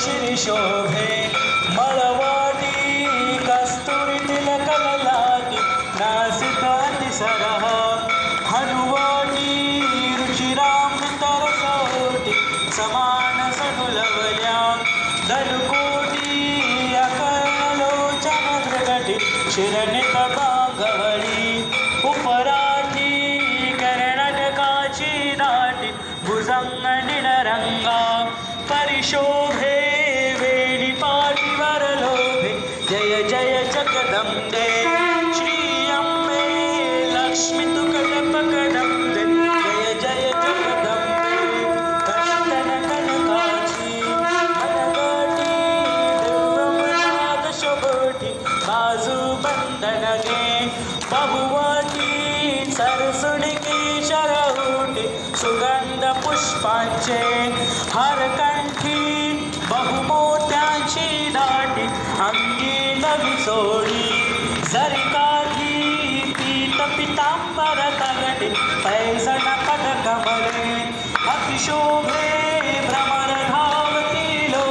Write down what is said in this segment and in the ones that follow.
शिरी शोभे मळवाटी कस्तुरी तिलक ललाटी नासिक अतिसरः हनुवाटी रुचिरामृत रसोटी समान सनुलवल्या दलकोटी अकर्णलोचन दृगटी शिरनित बांगवळी उपराठी कर्नाटकाची दाटी भुजंग निळरंगा परिशोभे वेणी पाठीवर लोभे जय जय जगदंबे श्री अंबे लक्ष्मी तू कल्पकदंबे जय जय जगदंबे कष्टन कनकाची मनगटी दिव्यमनाद शोभटी बाजू बंधन गे बहुवाटी सरसुणिकी शरहुटी सुगंध पुष्पांचे हारकंठी बहुमोत्यांची दाटी अंगी नवी सोडी जरी काठी पीत पितांबर तगटी पैजण पदकमले अतिशोभे भ्रमर धावती लो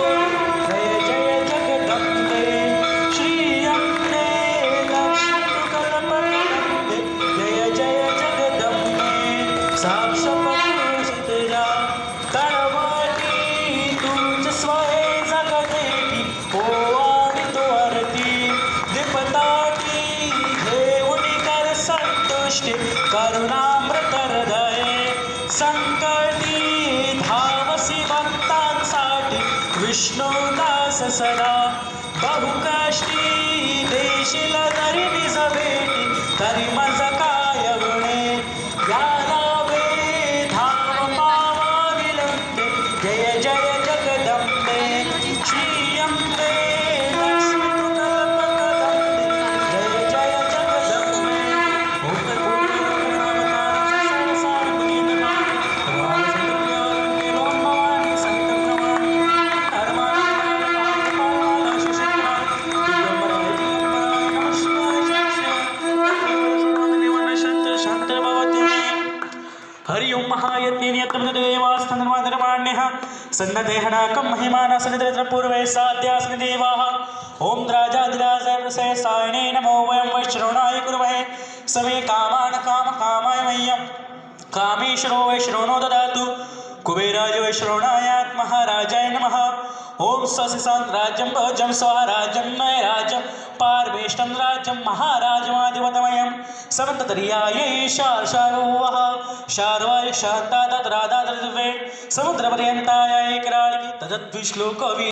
जय जय जगदंबे श्री अंबे लक्ष्मी कल्पकदंबे जय जय जगदंबे साक्षपतिरा तळवाटी तुझ स्वये जगदेटी ओवाळी तो आरती दीपताटी घेऊनी कर संतुष्टी करुणामृत हृदये संकटी धावसी भक्तांसाठी विष्णुदास सदा बहुकष्टी देशील जरी निज भेटी तरी मज काय गुणे याला वे धाव पावा विलंबे जय जय जगदंबे श्री अंबे लक्ष्मी तू कल्पकदंबे जय जय जगदंबे ओम कर्पूरी करुणावतार संसार पुनीतमा भगवान संतप्रिय लोम भवानी संत प्रमाणी धर्मानी पालपाला शिशिरा दिगंबराय नमः शिवाय जय शांत शांत भवती हरि ओम महायज्ञ देवास्तन्माधर्माण्यः सन्नदेहनाकं महिमाना सन्निधृतपूर्वे साध्यास्मि देवाः ओम राजाधिराजाय प्रसेसायणे नमो वयं वैश्रवणाय कुर्महे समे कामान् कामकामाय मह्यं कामेश्वरो वैश्रवणो ददातु कुबेराय वैश्रवणाय महाराजाय नमः ओम ससिसां राज्यं भोजं स्वराज्यं नयराज्यं पारमेष्टं राज्यं महाराजमाधिपतमयं समन्ततर्यायै शार्शारोवः शार्वाय शान्ता तद्राधा तद्वे समुद्रपर्यन्ताय कराळि तदद्विश्लोकवि